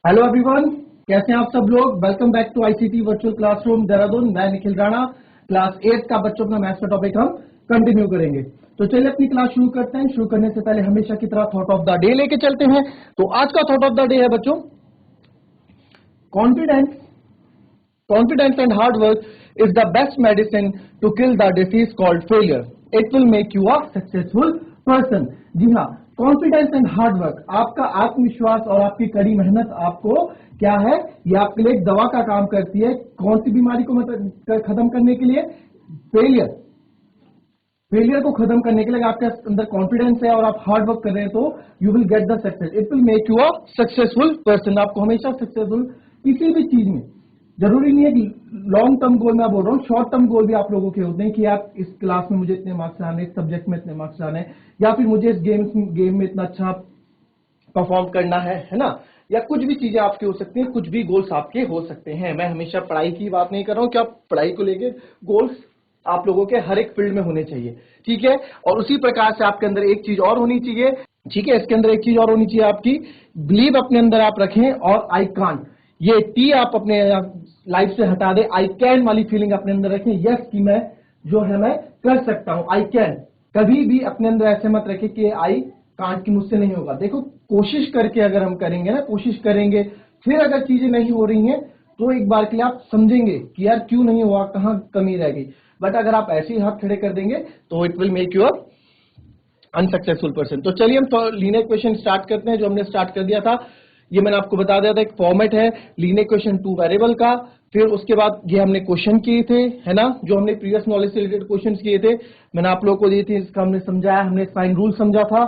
Hello everyone, कैसे हैं आप सब लोग। Welcome back to ICT virtual classroom Dehradun. मैं निखिल राणा, क्लास 8 का बच्चों का मैथ्स का टॉपिक हम कंटिन्यू करेंगे। तो चलिए अपनी क्लास शुरू करते हैं। शुरू करने से पहले हमेशा की तरह थॉट ऑफ द डे लेके चलते हैं। तो आज का थॉट ऑफ द डे है बच्चों, confidence confidence and hard work is the best medicine to kill the disease called failure. It will make you a successful person. जी हाँ, कॉन्फिडेंस एंड हार्ड वर्क, आपका आत्मविश्वास और आपकी कड़ी मेहनत आपको क्या है, ये आपके लिए एक दवा का काम करती है। कौन सी बीमारी को मतलब खत्म करने के लिए? फेलियर। फेलियर को खत्म करने के लिए आपके अंदर कॉन्फिडेंस है और आप हार्ड वर्क कर रहे हैं तो you will get the success. It will make you a successful person. आपको हमेशा सक्सेसफुल किसी भी चीज में, जरूरी नहीं है कि लॉन्ग टर्म गोल मैं बोल रहा हूँ, शॉर्ट टर्म गोल भी आप लोगों के होते हैं कि आप इस क्लास में मुझे इतने मार्क्स लाने, इस सब्जेक्ट में इतने मार्क्स लाने, या फिर मुझे इस गेम में इतना अच्छा परफॉर्म करना है ना। या कुछ भी चीजें आपकी हो सकती हैं, कुछ भी गोल्स आपके हो सकते हैं। मैं हमेशा पढ़ाई की बात नहीं कर रहा हूं कि आप पढ़ाई को लेके गोल्स आप लोगों के हर एक फील्ड में होने चाहिए, ठीक है। और उसी प्रकार से आपके अंदर एक चीज और होनी चाहिए, ठीक है। इसके अंदर एक चीज और होनी चाहिए आपकी, बिलीव अपने अंदर आप रखें। और आई कांट, ये टी आप अपने लाइफ से हटा दे, आई कैन वाली फीलिंग अपने अंदर रखें। यस, कि मैं जो है मैं कर सकता हूं, आई कैन। कभी भी अपने अंदर ऐसे मत रखें कि आई कांट, की मुझसे नहीं होगा। देखो, कोशिश करके अगर हम करेंगे ना, कोशिश करेंगे, फिर अगर चीजें नहीं हो रही हैं तो एक बार के लिए आप समझेंगे कि यार क्यों नहीं हुआ, कहां कमी रह गई। बट अगर आप ऐसे ही हाथ खड़े कर देंगे तो it will make you a unsuccessful person. तो चलिए हम लीनियर इक्वेशन स्टार्ट करते हैं, जो हमने स्टार्ट कर दिया था। ये मैंने आपको बता दिया था, एक फॉर्मेट है लीनियर इक्वेशन टू वेरिएबल का। फिर उसके बाद ये हमने क्वेश्चन किए थे, है ना, जो हमने प्रीवियस नॉलेज से रिलेटेड क्वेश्चन किए थे, मैंने आप लोगों को दिए थे। इसका हमने समझाया, हमने साइन रूल समझा था।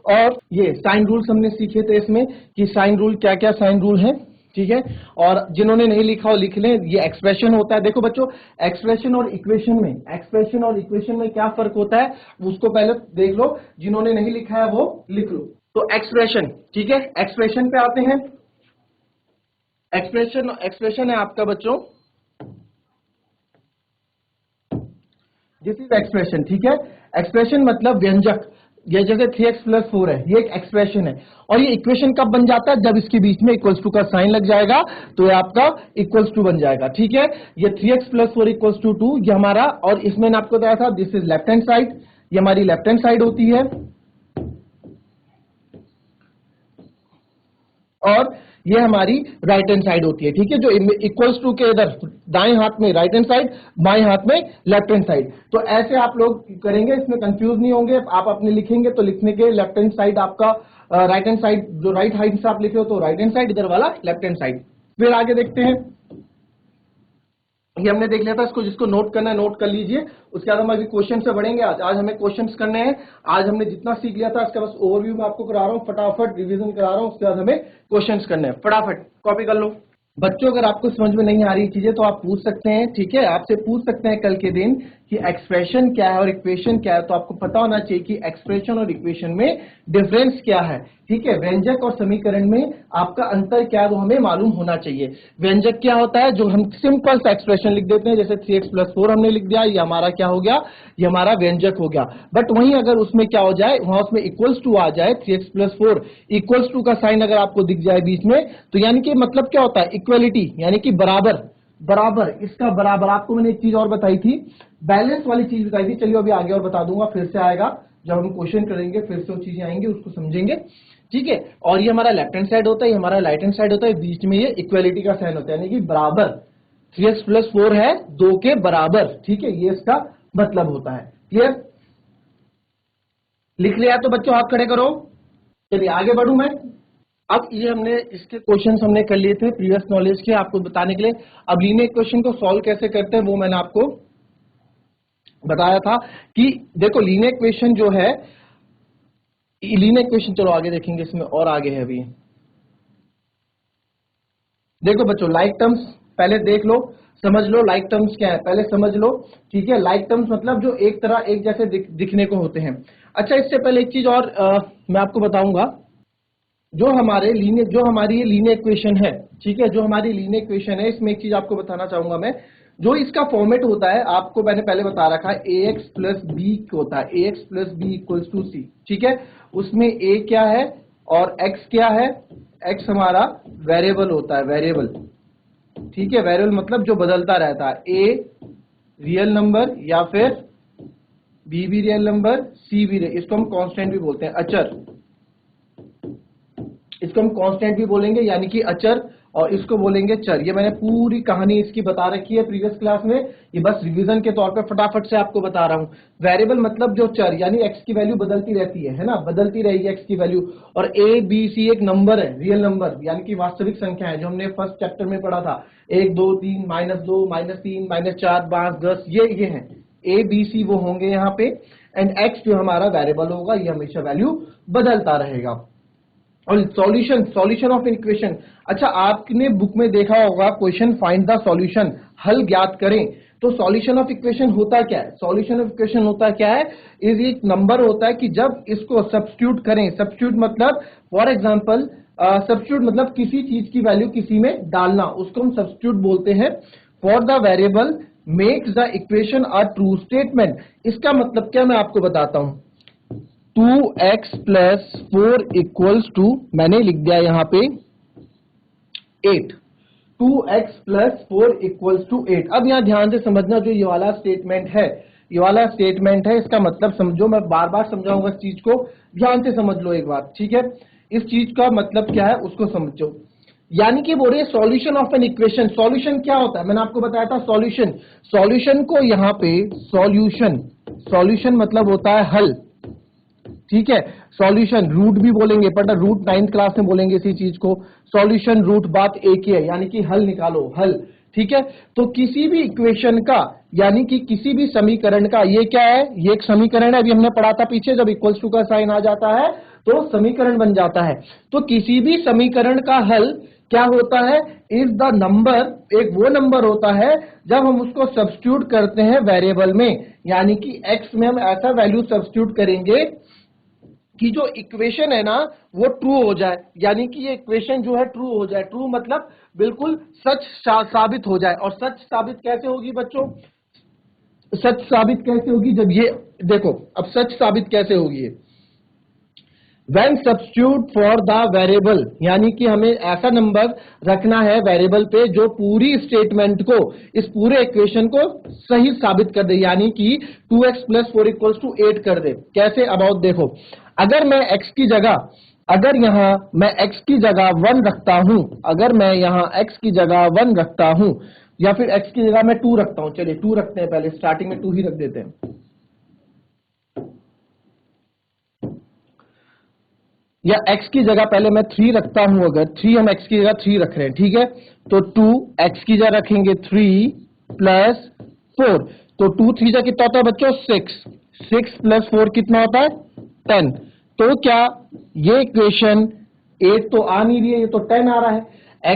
और ये साइन रूल्स हमने सीखे थे इसमें कि साइन रूल क्या क्या साइन रूल है, ठीक है। और जिन्होंने नहीं लिखा हो लिख लें। ये एक्सप्रेशन होता है। देखो बच्चों, एक्सप्रेशन और इक्वेशन में क्या फर्क होता है उसको पहले देख लो। जिन्होंने नहीं लिखा है वो लिख लो। तो एक्सप्रेशन, ठीक है, एक्सप्रेशन पे आते हैं। एक्सप्रेशन है आपका बच्चों, दिस इज एक्सप्रेशन, ठीक है। एक्सप्रेशन मतलब व्यंजक। ये जैसे 3x+4 है, ये एक एक्सप्रेशन है। और ये इक्वेशन कब बन जाता है? जब इसके बीच में इक्वल्स टू का साइन लग जाएगा तो ये आपका इक्वल्स टू बन जाएगा, ठीक है। ये 3x+4 इक्वल्स टू 2, ये हमारा, और इसमें मैंने आपको बताया था this is left hand side, ये हमारी लेफ्ट हैंड साइड होती है। और ये हमारी राइट हैंड साइड होती है, ठीक है। जो इक्वल्स टू के इधर दाएं हाथ में राइट हैंड साइड, बाएं हाथ में लेफ्ट हैंड साइड। तो ऐसे आप लोग करेंगे, इसमें कंफ्यूज नहीं होंगे। आप अपने लिखेंगे तो लिखने के लेफ्ट हैंड साइड आपका राइट हैंड साइड, जो राइट हैंड से आप लिखे हो तो राइट हैंड साइड, इधर वाला लेफ्ट हैंड साइड। फिर आगे देखते हैं। ये हमने देख लिया था, इसको जिसको नोट करना है नोट कर लीजिए। उसके बाद हम अभी क्वेश्चन से बढ़ेंगे। आज हमें क्वेश्चंस करने हैं। आज हमने जितना सीख लिया था इसका बस ओवरव्यू मैं आपको करा रहा हूँ, फटाफट रिवीजन करा रहा हूँ। उसके बाद हमें क्वेश्चंस करने हैं, फटाफट कॉपी कर लो। बच्चों, अगर आपको समझ में नहीं आ रही चीजें तो आप पूछ सकते हैं, ठीक है। आपसे पूछ सकते हैं कल के दिन कि एक्सप्रेशन क्या है और इक्वेशन क्या है। तो आपको पता होना चाहिए कि एक्सप्रेशन और इक्वेशन में डिफरेंस क्या है, ठीक है। व्यंजक और समीकरण में आपका अंतर क्या है वो हमें मालूम होना चाहिए। व्यंजक क्या होता है? जो हम सिंपल सा एक्सप्रेशन लिख देते हैं, जैसे 3x+4 हमने लिख दिया, ये हमारा क्या हो गया, ये हमारा व्यंजक हो गया। बट वहीं अगर उसमें क्या हो जाए, वहां उसमें इक्वल्स टू आ जाए, 3x+4 इक्वल्स टू का साइन अगर आपको दिख जाए बीच में, तो यानी कि मतलब क्या होता है, इक्वलिटी, यानी कि बराबर। बराबर, इसका बराबर। आपको मैंने एक चीज और बताई थी, बैलेंस वाली चीज बताई थी। चलिए अभी आगे और बता दूंगा, फिर से आएगा जब हम क्वेश्चन करेंगे, फिर से वो चीजें आएंगी, उसको समझेंगे, ठीक है। और ये हमारा लेफ्ट हैंड साइड होता है, ये हमारा राइट हैंड साइड होता है। बीच में ये इक्वलिटी का साइन होता है, यानी कि बराबर। 3x+4 है 2 के बराबर, ठीक है, ये इसका मतलब होता है। क्लियर? लिख लिया तो बच्चों हाथ खड़े करो। चलिए आगे बढ़ू मैं। अब ये हमने इसके क्वेश्चंस हमने कर लिए थे प्रीवियस नॉलेज के, आपको बताने के लिए। अब लीनियर इक्वेशन को सॉल्व कैसे करते हैं वो मैंने आपको बताया था कि देखो लीनियर इक्वेशन जो है, लीनियर इक्वेशन, चलो आगे देखेंगे, इसमें और आगे है अभी। देखो बच्चों, लाइक टर्म्स पहले देख लो, समझ लो लाइक टर्म्स क्या है पहले समझ लो, ठीक है। लाइक टर्म्स मतलब जो एक तरह एक जैसे दिखने को होते हैं। अच्छा, इससे पहले एक चीज और मैं आपको बताऊंगा। जो हमारी ये लीनियर इक्वेशन है, ठीक है, जो हमारी लीनियर इक्वेशन है, इसमें एक चीज आपको बताना चाहूंगा मैं। जो इसका फॉर्मेट होता है, आपको मैंने पहले बता रखा है, ax+b होता है, ax+b = c, ठीक है। उसमें a क्या है और x क्या है, x हमारा वेरिएबल होता है, वेरिएबल, ठीक है। वेरिएबल मतलब जो बदलता रहता है, a रियल नंबर या फिर b भी रियल नंबर, c भी रियल, इसको हम कांस्टेंट भी बोलते हैं, अचर, इसको हम कांस्टेंट भी बोलेंगे यानी कि अचर, और इसको बोलेंगे चर। ये मैंने पूरी कहानी इसकी बता रखी है प्रीवियस क्लास में, ये बस रिवीजन के तौर पे फटाफट से आपको बता रहा हूं। वेरिएबल मतलब जो चर, यानी x की वैल्यू बदलती रहती है ना, बदलती रहेगी x की वैल्यू। और a b c एक नंबर है, रियल नंबर यानी कि वास्तविक संख्या है, जो हमने फर्स्ट चैप्टर में पढ़ा था, 1 2 3 -2 -3 -4 5 10, ये हैं a b c, वो होंगे यहाँ पे। एंड x जो हमारा वेरिएबल होगा, ये हमेशा वैल्यू बदलता रहेगा। और सॉल्यूशन ऑफ इक्वेशन, अच्छा आपने बुक में देखा होगा क्वेश्चन फाइंड द सॉल्यूशन, हल ज्ञात करें। तो सॉल्यूशन ऑफ इक्वेशन होता क्या है? सॉल्यूशन ऑफ इक्वेशन होता क्या है? इज एक नंबर होता है कि जब इसको सब्स्टिट्यूट करें, सब्स्टिट्यूट मतलब फॉर एग्जांपल, सब्स्टिट्यूट मतलब किसी चीज की वैल्यू किसी में डालना, उसको हम सब्स्टिट्यूट बोलते हैं। For the variable makes the equation a true statement, इसका मतलब क्या मैं आपको बताता हूं। 2x प्लस 4 इक्वल्स टू, मैंने लिख दिया यहां पे 8, 2x प्लस 4 इक्वल्स टू 8। अब यहां ध्यान से समझना, जो ये वाला स्टेटमेंट है, ये वाला स्टेटमेंट है, इसका मतलब समझो, मैं बार बार समझाऊंगा इस चीज को, ध्यान से समझ लो एक बार, ठीक है। इस चीज का मतलब क्या है उसको समझो। यानी कि बोले solution of an equation, solution क्या होता है, मैंने आपको बताया था सॉल्यूशन, सॉल्यूशन को यहां पे सॉल्यूशन मतलब होता है हल, ठीक है। सॉल्यूशन रूट भी बोलेंगे, पर रूट 9th क्लास में बोलेंगे इसी चीज को। सॉल्यूशन रूट बात एक ही है, यानी कि हल निकालो, हल, ठीक है। तो किसी भी इक्वेशन का, यानी कि किसी भी समीकरण का, ये क्या है, ये एक समीकरण है, अभी हमने पढ़ा था पीछे, जब इक्वल्स टू का साइन आ जाता है तो समीकरण बन जाता है। तो किसी भी समीकरण का हल क्या होता है, इज द नंबर, एक वो नंबर होता है जब हम उसको सब्स्टिट्यूट करते हैं वेरिएबल में, यानी कि x में हम ऐसा वैल्यू सब्स्टिट्यूट करेंगे कि जो इक्वेशन है ना वो ट्रू हो जाए, यानी कि ये इक्वेशन जो है ट्रू हो जाए। ट्रू मतलब बिल्कुल सच साबित हो जाए। और सच साबित कैसे होगी बच्चों, सच साबित कैसे होगी, जब ये देखो, अब सच साबित कैसे होगी, When substitute for the variable, यानी कि हमें ऐसा नंबर रखना है वेरिएबल पे जो पूरी स्टेटमेंट को, इस पूरे इक्वेशन को सही साबित कर दे, यानी कि 2x प्लस 4 इक्वल्स टू 8 कर दे। कैसे, अबाउट देखो, अगर मैं x की जगह, अगर यहां मैं x की जगह 1 रखता हूं, अगर मैं यहां x की जगह 1 रखता हूं, या फिर x की जगह मैं 2 रखता हूं, चलिए 2 रखते हैं, पहले स्टार्टिंग में 2 ही रख देते हैं, या x की जगह पहले मैं 3 रखता हूं, अगर 3, हम x की जगह 3 रख रहे हैं, ठीक है। तो 2 x की जगह रखेंगे 3 प्लस 4, तो 2 3 जा कितना होता है बच्चों, 6 प्लस 4 कितना होता है, 10। तो क्या ये इक्वेशन 8 तो आ नहीं रही है, ये तो 10 आ रहा है।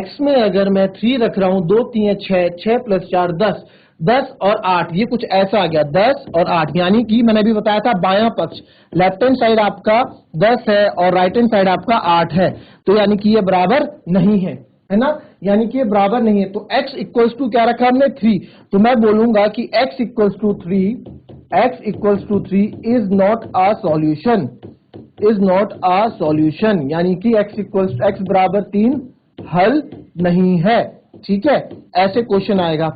x में अगर मैं 3 रख रहा हूं, 2 3 6, 6 प्लस 4 10, 10 और 8, ये कुछ ऐसा आ गया, 10 और 8, यानी कि मैंने भी बताया था बायां पक्ष, लेफ्ट हैंड साइड आपका 10 है और राइट हैंड साइड आपका 8 है, तो यानी कि ये बराबर नहीं है ना, यानी कि ये बराबर नहीं है। तो x इक्वल्स टू क्या रखा हमने, 3, तो मैं बोलूंगा कि x equals to 3 is not a solution, is not a solution, यानी कि x बराबर 3 हल नहीं है, ठीक है। ऐसे क्वेश्चन आएगा।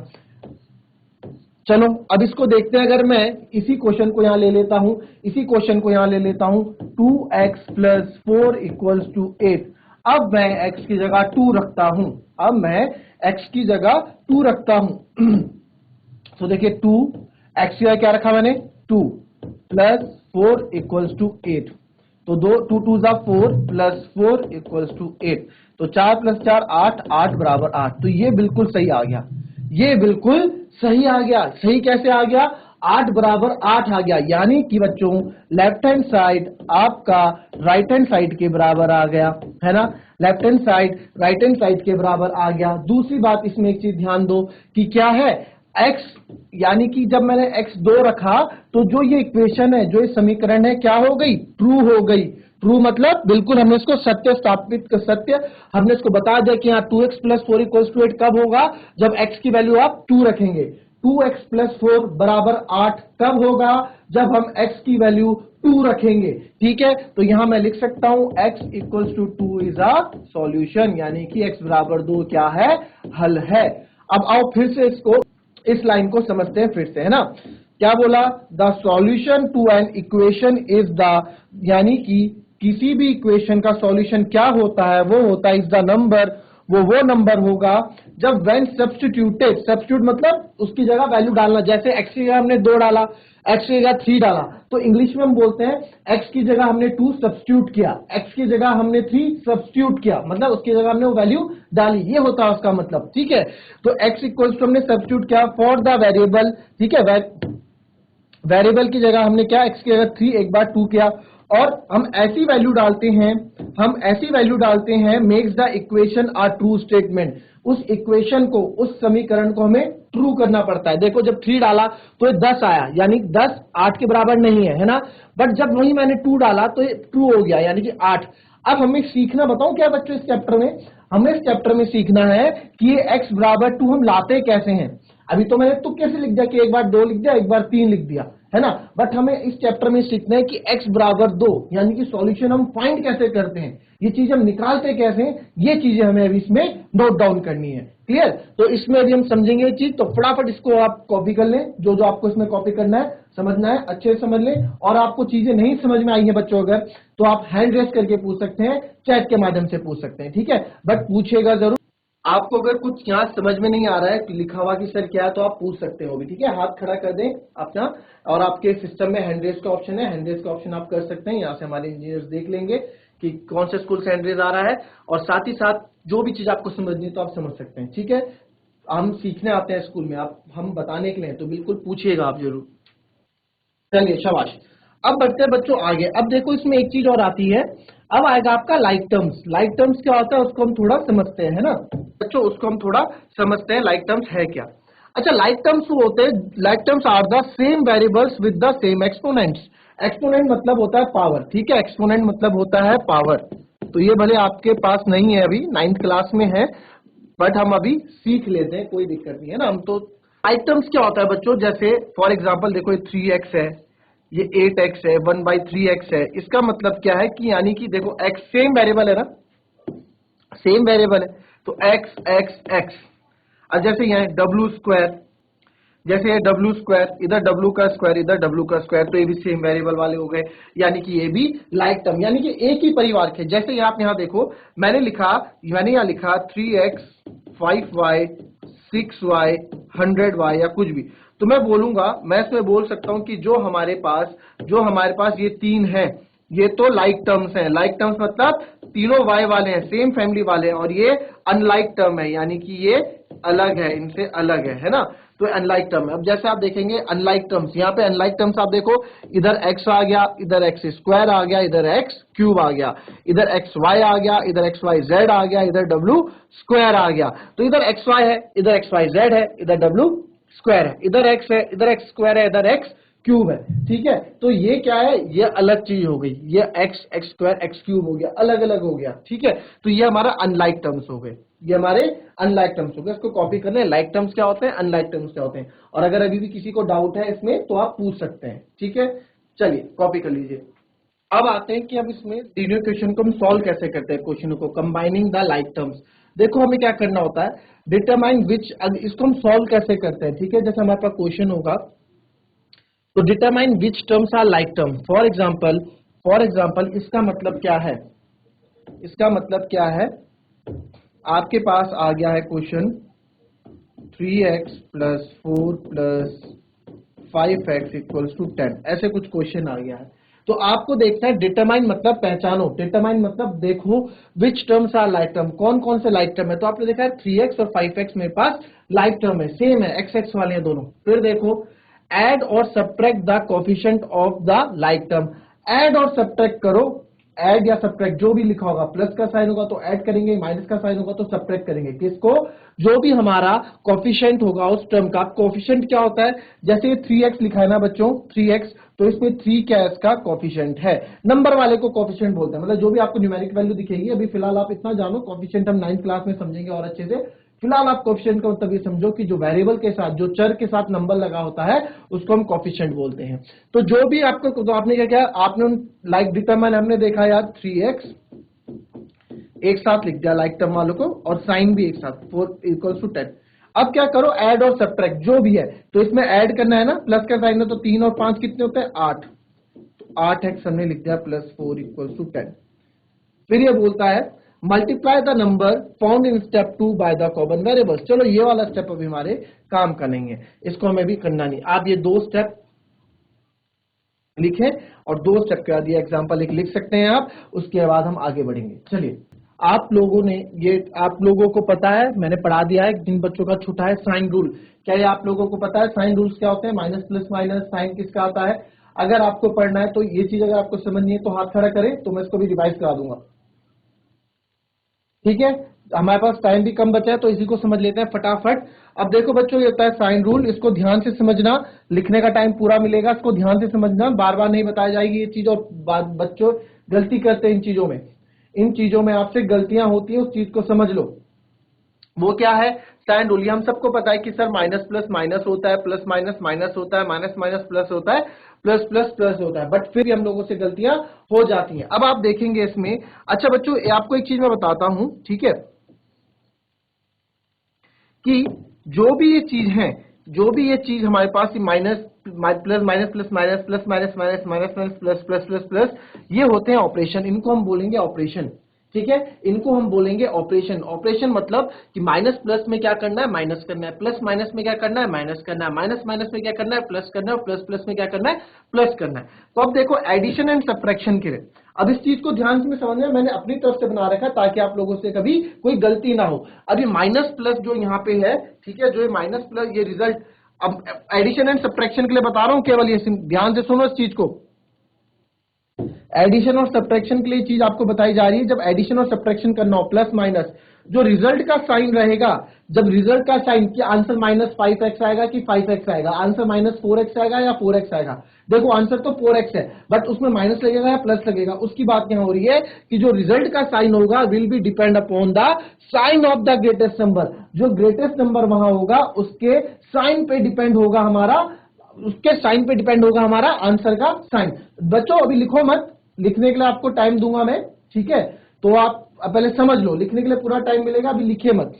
चलो अब इसको देखते हैं, अगर मैं इसी क्वेश्चन को यहां ले लेता हूं, इसी क्वेश्चन को यहां ले लेता हूं, 2x प्लस 4 इक्वल्स टू 8। अब मैं x की जगह 2 रखता हूं, अब मैं x की जगह 2 रखता हूं, तो देखिए 2, x की जगह क्या रखा मैंने, 2 प्लस 4 इक्वल्स टू 8, तो 2 2 जा 4 प्लस 4 इक्वल्स टू 8, तो 4 प्लस 4 8, 8 बराबर 8, तो ये बिल्कुल सही आ गया, ये बिल्कुल सही आ गया। सही कैसे आ गया, 8 बराबर 8 आ गया, यानी कि बच्चों लेफ्ट हैंड साइड आपका राइट हैंड साइड के बराबर आ गया, है ना, left hand side right hand side के बराबर आ गया। दूसरी बात इसमें एक चीज ध्यान दो कि क्या है, x, यानी कि जब मैंने x 2 रखा तो जो ये इक्वेशन है, जो ये समीकरण है, क्या हो गई, ट्रू हो गई। ट्रू मतलब बिल्कुल हमने इसको सत्य स्थापित कर, सत्य हमने इसको बता दिया कि यहाँ 2x प्लस 4 इक्वल्स टू 8 कब होगा, जब x की वैल्यू आप 2 रखेंगे। 2x प्लस 4 बराबर 8 कब होगा? जब हम x की वैल्यू 2 रखेंगे। ठीक है, तो यहां मैं लिख सकता हूं x equals to 2 is a solution, यानी कि x बराबर 2 क्या है? हल है। अब आओ फिर से इस लाइन को समझते हैं फिर से, है ना। क्या बोला? The solution to an equation is the, यानी कि किसी भी इक्वेशन का सॉल्यूशन क्या होता है? वो होता है इज द नंबर, वो नंबर होगा जब व्हेन सब्स्टिट्यूटेड, सब्स्टिट्यूट मतलब उसकी जगह वैल्यू डालना। जैसे x की जगह हमने 2 डाला, x की जगह 3 डाला, तो इंग्लिश में हम बोलते हैं x की जगह हमने 2 सब्स्टिट्यूट किया, x की जगह हमने 3 सब्स्टिट्यूट किया, मतलब उसकी जगह हमने वो वैल्यू डाली, ये होता है उसका मतलब। ठीक है, तो x इक्वल्स टू हमने सब्स्टिट्यूट किया फॉर द वेरिएबल। ठीक है, वेरिएबल की जगह हमने क्या? x की जगह 3 एक बार 2 किया, और हम ऐसी वैल्यू डालते हैं makes the equation a true statement. उस इक्वेशन को, उस समीकरण को हमें ट्रू करना पड़ता है। देखो जब 3 डाला तो ये 10 आया, यानी 10 8 के बराबर नहीं है ना, बट जब वही मैंने 2 डाला तो ये ट्रू हो गया, यानी कि 8। अब हमें सीखना, बताऊं क्या बच्चों इस चैप्टर में? हमें इस चैप्टर में सीखना है कि ये x बराबर 2 हम लाते कैसे हैं। अभी तो मैंने तुक्के से लिख दिया कि एक बार 2 लिख दिया, एक बार 3 लिख दिया, है ना, बट हमें इस चैप्टर में सीखना है कि x बराबर 2 यानी कि सॉल्यूशन हम फाइंड कैसे करते हैं, ये चीज हम निकालते कैसे हैं, ये चीजें हमें अभी इसमें नोट डाउन करनी है। क्लियर? तो इसमें अभी हम समझेंगे ये चीज, तो फटाफट इसको आप कॉपी कर लें, जो जो आपको इसमें कॉपी करना है, समझना है, अच्छे से समझ लें। और आपको चीजें नहीं समझ में आई है बच्चों अगर, तो आप हैंड रेस करके पूछ सकते हैं, चैट के माध्यम से पूछ सकते हैं। ठीक है, बट पूछेगा जरूर। आपको अगर कुछ यहाँ समझ में नहीं आ रहा है लिखा हुआ कि सर क्या है, तो आप पूछ सकते हो भी। ठीक है, हाथ खड़ा कर दें अपना, और आपके सिस्टम में हैंड रेस का ऑप्शन है, हैंड रेस का ऑप्शन आप कर सकते हैं। यहाँ से हमारे इंजीनियर्स देख लेंगे कि कौन से स्कूल से हैंड रेस आ रहा है, और साथ ही साथ जो भी चीज आपको समझनी है तो आप समझ सकते हैं। ठीक है, हम सीखने आते हैं स्कूल में, आप हम बताने के लिए, तो बिल्कुल पूछिएगा आप जरूर। चलिए शाबाश। अब बढ़ते हैं बच्चों आगे। अब देखो इसमें एक चीज और आती है, अब आएगा आपका लाइक टर्म्स। लाइक टर्म्स क्या होता है उसको हम थोड़ा समझते हैं, है ना बच्चों, उसको हम थोड़ा समझते हैं लाइक टर्म्स है क्या। अच्छा, लाइक टर्म्स होते हैं, like terms are the same variables with the same exponents. Exponent मतलब होता है पावर। ठीक है, एक्सपोनेंट मतलब होता है पावर। तो ये भले आपके पास नहीं है, अभी 9th क्लास में है, बट हम अभी सीख लेते हैं, कोई दिक्कत नहीं है ना। हम तो आइटम्स क्या होता है बच्चों, जैसे फॉर एग्जांपल देखो ये 3x है, ये 8x है, 1/3x है। इसका मतलब क्या है कि यानी कि देखो x सेम वेरिएबल है ना, सेम वेरिएबल है, तो x x x। अब जैसे यहाँ डब्ल्यू स्क्वायर, जैसे ये डब्ल्यू स्क्वायर, इधर डब्ल्यू का स्क्वायर, इधर डब्ल्यू का स्क्वायर, तो ये भी सेम वेरिएबल वाले हो गए, यानी कि ये भी लाइक टर्म, यानी कि एक ही परिवार के। जैसे आप यहाँ देखो, मैंने यहाँ लिखा 3x 5y 6y 100y या कुछ भी, तो मैं बोलूंगा, मैं इसमें बोल सकता हूं कि जो हमारे पास ये 3 है, ये तो लाइक टर्म्स हैं। लाइक टर्म्स मतलब तीनों y वाले हैं, सेम फैमिली वाले हैं, और ये अनलाइक टर्म है, यानी कि ये अलग है, इनसे अलग है ना, तो अनलाइक टर्म है। अब जैसे आप देखेंगे अनलाइक टर्म्स, यहाँ पे अनलाइक टर्म्स आप देखो, इधर x आ गया, इधर x स्क्वायर आ गया, इधर x क्यूब आ गया, इधर xy आ गया, इधर xyz आ गया, इधर w स्क्वायर आ गया। तो इधर xy है, इधर xyz है, इधर w स्क्वायर है, इधर x है, इधर x स्क्वायर है, इधर x क्यूब है। ठीक है, तो ये क्या है, ये अलग चीज हो गई, ये x स्क्वायर x क्यूब हो गया, अलग अलग हो गया। ठीक है, तो ये हमारा अनलाइक टर्म्स हो गए, ये हमारे अनलाइक टर्म्स हो गए। इसको कॉपी करने, लाइक टर्म्स क्या होते हैं, अनलाइक टर्म्स क्या होते हैं, और अगर अभी भी किसी को डाउट है इसमें तो आप पूछ सकते हैं। ठीक है, चलिए कॉपी कर लीजिए। अब आते हैं कि अब इसमें लीनियर क्वेश्चन को हम सॉल्व कैसे करते हैं, क्वेश्चन को कंबाइनिंग द लाइक टर्म्स। देखो हमें क्या करना होता है, डिटरमाइन विच, इसको हम सॉल्व कैसे करते हैं। ठीक है, जैसे हमारे पास क्वेश्चन होगा, तो determine which terms are like term. For example इसका मतलब क्या है, इसका मतलब क्या है, आपके पास आ गया है question 3x plus 4 plus 5x equals to 10, ऐसे कुछ क्वेश्चन आ गया है। तो आपको देखना है, डिटरमाइन मतलब पहचानो, डिटरमाइन मतलब देखो विच टर्म्स आर लाइक टर्म, कौन कौन से लाइक टर्म है। तो आपने देखा है 3x और 5x मेरे पास लाइक टर्म है, सेम है, x वाले हैं दोनों। फिर देखो एड और subtract the coefficient of the like term. Add और सब्ट्रैक्ट करो, ऐड या सब्ट्रैक्ट जो भी लिखा होगा, प्लस का साइन होगा तो ऐड करेंगे, माइनस का साइन होगा तो सब्ट्रैक्ट करेंगे। किसको? जो भी हमारा कोफिशिएंट होगा उस टर्म का। कोफिशिएंट क्या होता है, जैसे 3x लिखा है ना बच्चों, 3x, तो इसमें 3 क्या है, इसका कोफिशिएंट है। नंबर वाले को कोफिशिएंट बोलते हैं, मतलब जो भी आपको न्यूमेरिक वैल्यू दिखेगी। अभी फिलहाल आप इतना जानो, कोफिशिएंट हम 9th क्लास में समझेंगे और अच्छे से, फिलहाल आप कोफिशिएंट का मतलब ये समझो कि जो वेरिएबल के साथ, जो चर के साथ नंबर लगा होता है उसको हम कोफिशिएंट बोलते हैं। तो जो भी आपको, तो आपने क्या किया, आपने लाइक डिटरमाइन हमने देखा यार 3x एक साथ लिख दिया लाइक टर्म वालों को, और साइन भी एक साथ 4 = 10। अब क्या करो, ऐड और सब्ट्रैक्ट जो भी है, तो इसमें ऐड करना है ना, प्लस का साइन है तो 3 और 5 कितने होते हैं 8, तो 8x हमने लिख दिया प्लस 4 = 10। फिर ये बोलता है multiply the number found in step 2 by the common variables. चलो ये वाला स्टेप अभी हमारे काम का नहीं है, इसको हमें भी करना नहीं। आप ये 2 स्टेप लिखें और 2 स्टेप के बाद ये एग्जांपल एक लिख सकते हैं आप, उसके बाद हम आगे बढ़ेंगे। चलिए, आप लोगों ने ये, आप लोगों को पता है, मैंने पढ़ा दिया है, जिन बच्चों का छूटा है साइन रूल, क्या ये आप लोगों को पता है साइन रूल्स क्या होते हैं, माइनस प्लस माइनस, साइन किसका आता है? अगर आपको पढ़ना है तो ये चीज अगर आपको समझनी है तो हाथ खड़ा करें, तो मैं इसको भी रिवाइज करा दूंगा। ठीक है, हमारे पास टाइम भी कम बचा है तो इसी को समझ लेते हैं फटाफट। अब देखो बच्चों, ये होता है साइन रूल, इसको ध्यान से समझना, लिखने का टाइम पूरा मिलेगा, इसको ध्यान से समझना, बार बार नहीं बताई जाएगी ये चीज, और बच्चों गलती करते हैं इन चीजों में, इन चीजों में आपसे गलतियां होती है, उस चीज को समझ लो। वो क्या है साइन रूल? हम सबको पता है कि सर माइनस प्लस माइनस होता है, प्लस माइनस माइनस होता है, माइनस माइनस प्लस होता है, प्लस प्लस प्लस होता है, बट फिर भी हम लोगों से गलतियां हो जाती हैं। अब आप देखेंगे इसमें, अच्छा बच्चों आपको एक चीज मैं बताता हूं, ठीक है, कि जो भी ये चीज है, जो भी ये चीज हमारे पास minus plus minus plus minus plus minus minus minus minus plus plus plus plus, ये होते हैं ऑपरेशन, इनको हम बोलेंगे ऑपरेशन। ठीक है, इनको हम बोलेंगे ऑपरेशन। ऑपरेशन मतलब कि माइनस प्लस में क्या करना है, माइनस करना है, प्लस माइनस में क्या करना है, माइनस करना है, माइनस माइनस में क्या करना है, प्लस करना है, प्लस प्लस में क्या करना है, प्लस करना है। तो अब देखो एडिशन एंड सब्ट्रैक्शन के लिए, अब इस चीज को ध्यान से समझना, मैंने अपनी तरफ से बना रखा ताकि आप लोगों से कभी कोई गलती ना हो। अभी माइनस प्लस जो यहाँ पे है, ठीक है, जो ये माइनस प्लस ये रिजल्ट, अब एडिशन एंड सब्ट्रैक्शन के लिए बता रहा हूं केवल, ये ध्यान से सुनो इस चीज को। एडिशन और सब्ट्रैक्शन के लिए चीज आपको बताई जा रही है, जब एडिशन और सब्ट्रैक्शन करना हो, प्लस माइनस, जो रिजल्ट का साइन रहेगा, जब रिजल्ट का साइन, कि आंसर माइनस 5x आएगा कि 5x आएगा, आंसर माइनस 4x आएगा या 4x आएगा। देखो आंसर तो 4x है, बट उसमें माइनस लगेगा या प्लस लगेगा, उसकी बात यहाँ हो रही है कि जो रिजल्ट का साइन होगा will be depend upon the sign of the greatest number. जो ग्रेटेस्ट नंबर वहां होगा उसके साइन पे डिपेंड होगा हमारा, उसके साइन पे डिपेंड होगा हमारा आंसर का साइन। बच्चों अभी लिखो मत, लिखने के लिए आपको टाइम दूंगा मैं, ठीक है, तो आप पहले समझ लो, लिखने के लिए पूरा टाइम मिलेगा, अभी लिखिए मत।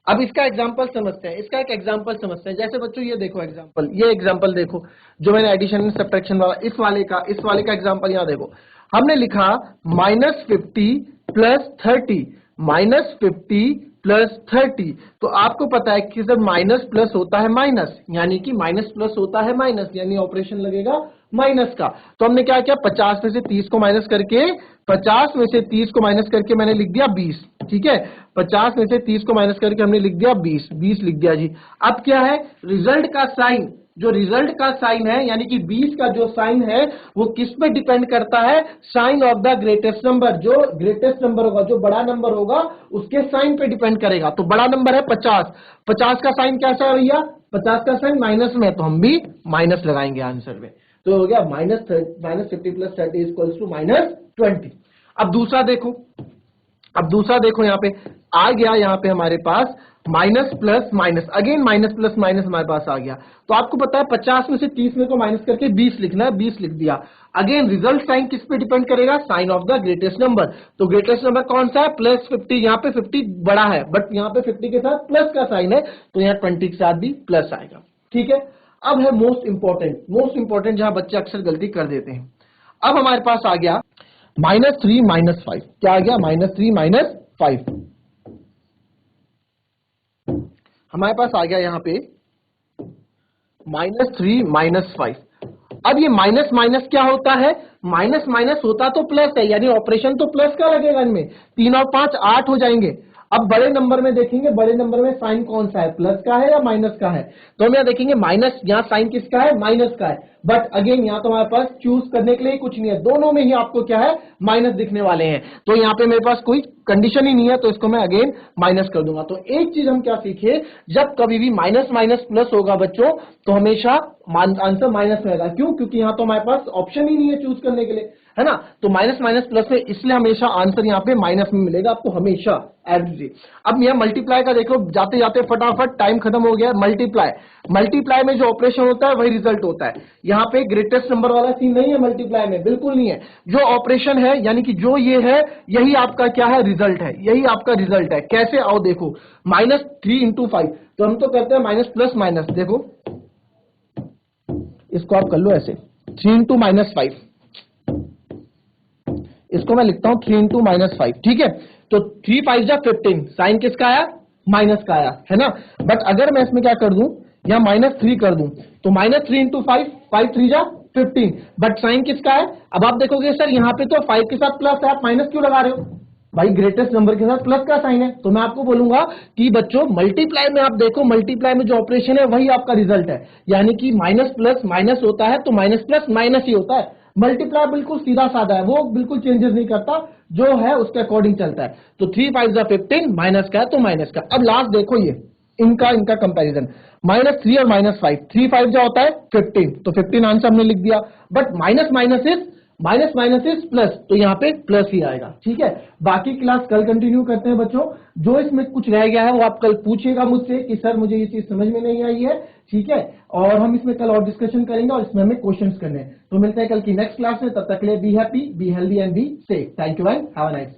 अब इसका एग्जांपल समझते हैं, इसका एक एग्जांपल समझते हैं। जैसे बच्चों ये देखो एग्जांपल, ये एग्जांपल देखो जो मैंने एडिशन एंड सब्ट्रैक्शन वाला, इस वाले का एग्जांपल यहां देखो। हमने लिखा -50 + 30, -50 + 30, तो आपको पता है कि जब माइनस प्लस होता है माइनस, यानी कि माइनस प्लस होता है माइनस, यानी ऑपरेशन लगेगा माइनस का। तो हमने क्या किया, 50 में से 30 को माइनस करके, 50 में से 30 को माइनस करके मैंने लिख दिया 20। ठीक है, 50 में से 30 को माइनस करके हमने लिख दिया 20, 20 लिख दिया जी। अब क्या है, रिजल्ट का साइन, जो रिजल्ट का साइन है, यानी कि 20 का जो साइन है वो किस पे डिपेंड करता है, sign of the greatest number. जो ग्रेटेस्ट नंबर होगा, जो बड़ा नंबर होगा, उसके साइन पे डिपेंड करेगा। तो बड़ा नंबर है 50, 50 का साइन कैसा है भैया, 50 का साइन माइनस में, तो हम भी माइनस लगाएंगे आंसर में। तो हो गया -50 + 30 = -20। अब दूसरा देखो, अब दूसरा देखो, यहां पे आ गया, यहां पे हमारे पास minus plus minus, again minus plus minus हमारे पास आ गया। तो आपको पता है 50 में से 30 में को माइनस करके 20 लिखना है, 20 लिख दिया। अगेन रिजल्ट साइन किस पे डिपेंड करेगा, sign of the greatest number. तो ग्रेटेस्ट नंबर कौन सा है, +50, यहाँ पे 50 बड़ा है, बट यहाँ पे 50 के साथ प्लस का साइन है, तो यहाँ 20 के साथ भी प्लस आएगा। ठीक है, अब है मोस्ट इंपॉर्टेंट जहां बच्चे अक्सर गलती कर देते हैं। अब हमारे पास आ गया -3 - 5, क्या आ गया, -3 - 5 हमारे पास आ गया यहां पे -3 - 5। अब ये माइनस माइनस क्या होता है, माइनस माइनस होता तो प्लस है, यानी ऑपरेशन तो प्लस का लगेगा इनमें, 3 और 5 8 हो जाएंगे। अब बड़े नंबर में देखेंगे, बड़े नंबर में साइन कौन सा है, प्लस का है या माइनस का है। तो हम यहाँ देखेंगे माइनस, यहाँ साइन किसका है, माइनस का है। बट अगेन यहाँ तो हमारे पास चूज करने के लिए कुछ नहीं है, दोनों में ही आपको क्या है, माइनस दिखने वाले हैं। तो यहाँ पे मेरे पास कोई कंडीशन ही नहीं है, तो इसको मैं अगेन माइनस कर दूंगा। तो एक चीज हम क्या सीखे, जब कभी भी माइनस माइनस प्लस होगा बच्चों, तो हमेशा आंसर माइनस रहेगा। क्यों, क्योंकि यहाँ तो हमारे पास ऑप्शन ही नहीं है चूज करने के लिए। है ना। तो माइनस माइनस प्लस है, इसलिए हमेशा आंसर यहाँ पे माइनस में मिलेगा आपको हमेशा एवरेज। अब यह मल्टीप्लाई का देखो, जाते जाते फटाफट टाइम खत्म हो गया। मल्टीप्लाई में जो ऑपरेशन होता है वही रिजल्ट होता है। यहाँ पे ग्रेटेस्ट नंबर वाला सीन नहीं है मल्टीप्लाई में, बिल्कुल नहीं है। जो ऑपरेशन है यानी कि जो ये है, यही आपका क्या है, रिजल्ट है, यही आपका रिजल्ट है। कैसे, आओ देखो, -3 × 5, तो हम तो कहते हैं माइनस प्लस माइनस। देखो इसको आप कर लो ऐसे, 3 × -5, इसको मैं लिखता हूं 3 × -5, ठीक है। तो 3 5 जा 15, साइन किसका आया, माइनस का आया, है ना। बट अगर मैं इसमें क्या कर दूं, या -3 कर दूं, तो -3 × 5, 5 3 जा 15, बट साइन किसका है। अब आप देखोगे सर यहाँ पे तो 5 के साथ प्लस है, आप माइनस क्यों लगा रहे हो भाई, ग्रेटेस्ट नंबर के साथ प्लस का साइन है। तो मैं आपको बोलूंगा कि बच्चों मल्टीप्लाई में आप देखो, मल्टीप्लाई में जो ऑपरेशन है वही आपका रिजल्ट है, यानी कि माइनस प्लस माइनस होता है तो माइनस प्लस माइनस ही होता है। मल्टीप्लाई बिल्कुल सीधा साधा है, वो बिल्कुल चेंजेस नहीं करता, जो है उसके अकॉर्डिंग चलता है। तो 3 5 जा 15, माइनस का है तो माइनस का। अब लास्ट देखो ये इनका कंपैरिजन, -3 और -5, 3 5 जा होता है 15, तो 15 आंसर हमने लिख दिया। But minus minus is plus, तो यहाँ पे प्लस ही आएगा, ठीक है। बाकी क्लास कल कंटिन्यू करते हैं बच्चों, जो इसमें कुछ रह गया है वो आप कल पूछिएगा मुझसे कि सर मुझे ये चीज समझ में नहीं आई है, ठीक है। और हम इसमें कल और डिस्कशन करेंगे और इसमें हमें क्वेश्चंस करने हैं। तो मिलते हैं कल की नेक्स्ट क्लास में, तब तक के लिए be happy, be healthy and be safe. Thank you and have a nice day.